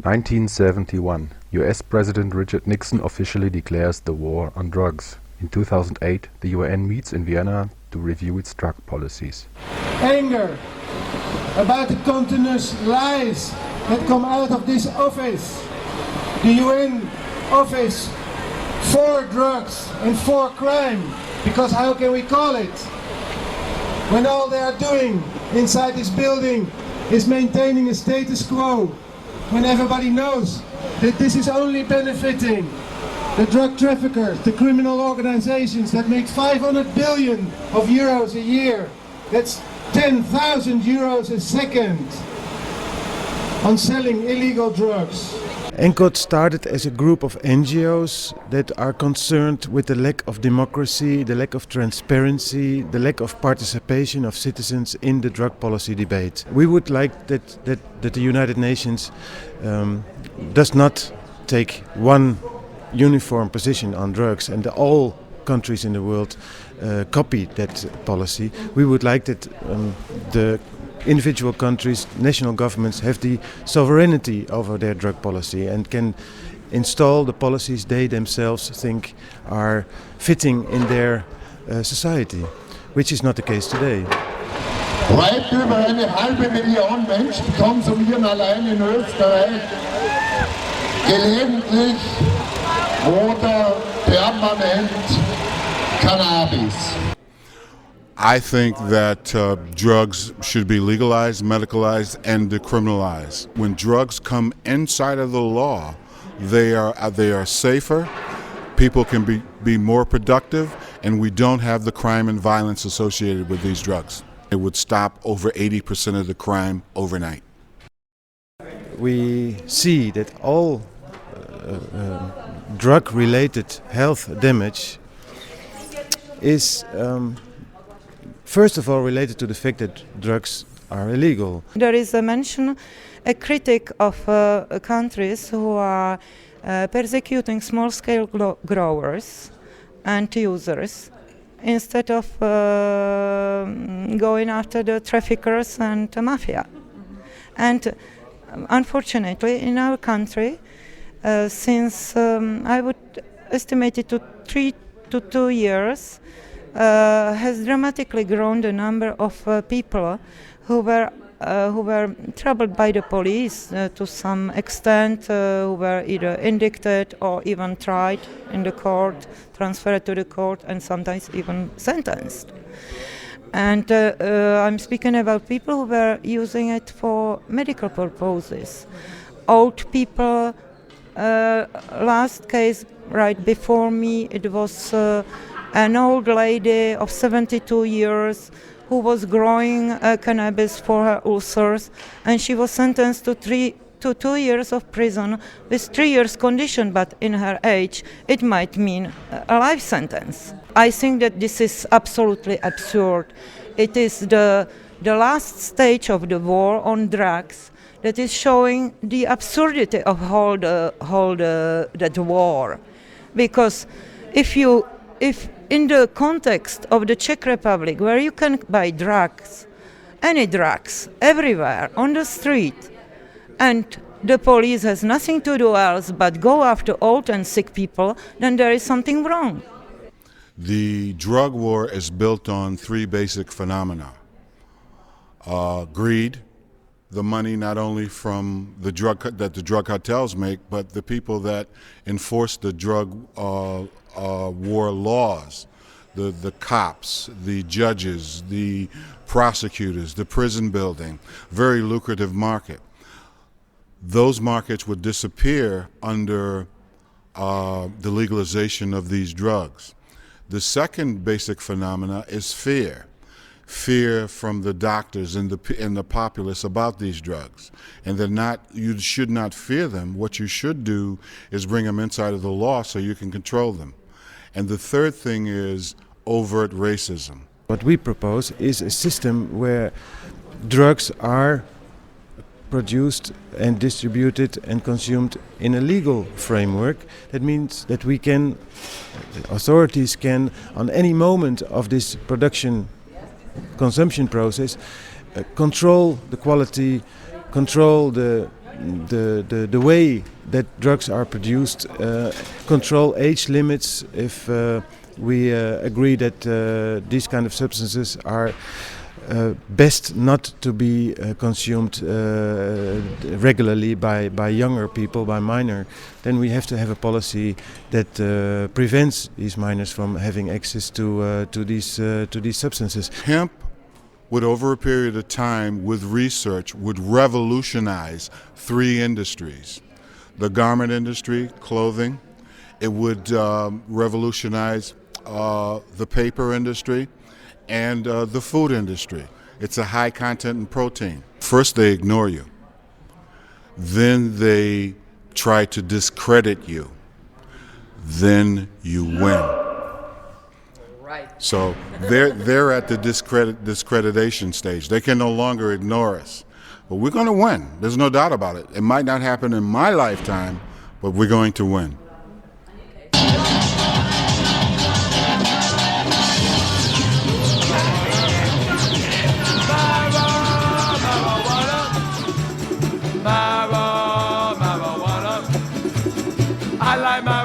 1971, US President Richard Nixon officially declares the war on drugs. In 2008, the UN meets in Vienna to review its drug policies. Anger about the continuous lies that come out of this office. The UN office for drugs and for crime, because how can we call it when all they are doing inside this building is maintaining a status quo, when everybody knows that this is only benefiting the drug traffickers, the criminal organizations that make 500 billion of euros a year. That's 10,000 euros a second on selling illegal drugs. ENCOD started as a group of NGOs that are concerned with the lack of democracy, the lack of transparency, the lack of participation of citizens in the drug policy debate. We would like that the United Nations does not take one uniform position on drugs and all countries in the world copy that policy. We would like that the individual countries, national governments have the sovereignty over their drug policy and can install the policies they themselves think are fitting in their society, which is not the case today. Weit über eine halbe Million Menschen konsumieren allein in Österreich gelegentlich oder permanent Cannabis. I think that drugs should be legalized, medicalized, and decriminalized. When drugs come inside of the law, they are safer, people can be more productive, and we don't have the crime and violence associated with these drugs. It would stop over 80% of the crime overnight. We see that all drug-related health damage is first of all related to the fact that drugs are illegal. There is a critic of countries who are persecuting small-scale growers and users instead of going after the traffickers and the mafia. And unfortunately, in our country, since I would estimate it to 3 to 2 years, has dramatically grown the number of people who were troubled by the police to some extent, who were either indicted or even tried in the court, transferred to the court, and sometimes even sentenced. And I'm speaking about people who were using it for medical purposes. Old people, last case right before me, it was an old lady of 72 years who was growing cannabis for her ulcers, and she was sentenced to 2 years of prison with 3 years condition, but in her age it might mean a life sentence. I think that this is absolutely absurd. It is the last stage of the war on drugs that is showing the absurdity of that war, because if in the context of the Czech Republic, where you can buy drugs, any drugs, everywhere, on the street, and the police has nothing to do else but go after old and sick people, then there is something wrong. The drug war is built on 3 basic phenomena. Greed, the money not only from the drug cartels make, but the people that enforce the drug war laws, the cops, the judges, the prosecutors, the prison building, very lucrative market. Those markets would disappear under the legalization of these drugs. The second basic phenomena is fear. Fear from the doctors and the populace about these drugs. And you should not fear them. What you should do is bring them inside of the law so you can control them. And the third thing is overt racism. What we propose is a system where drugs are produced and distributed and consumed in a legal framework. That means that authorities can, on any moment of this consumption process, control the quality, control the the way that drugs are produced, control age limits. If we agree that these kind of substances are best not to be consumed regularly by younger people, by minor, then we have to have a policy that prevents these minors from having access to these substances. Hemp would, over a period of time, with research, would revolutionize 3 industries. The garment industry, clothing. It would revolutionize the paper industry and the food industry. It's a high content in protein. First they ignore you. Then they try to discredit you. Then you win. So they're at the discreditation stage. They can no longer ignore us. But we're going to win. There's no doubt about it. It might not happen in my lifetime, but we're going to win. I like my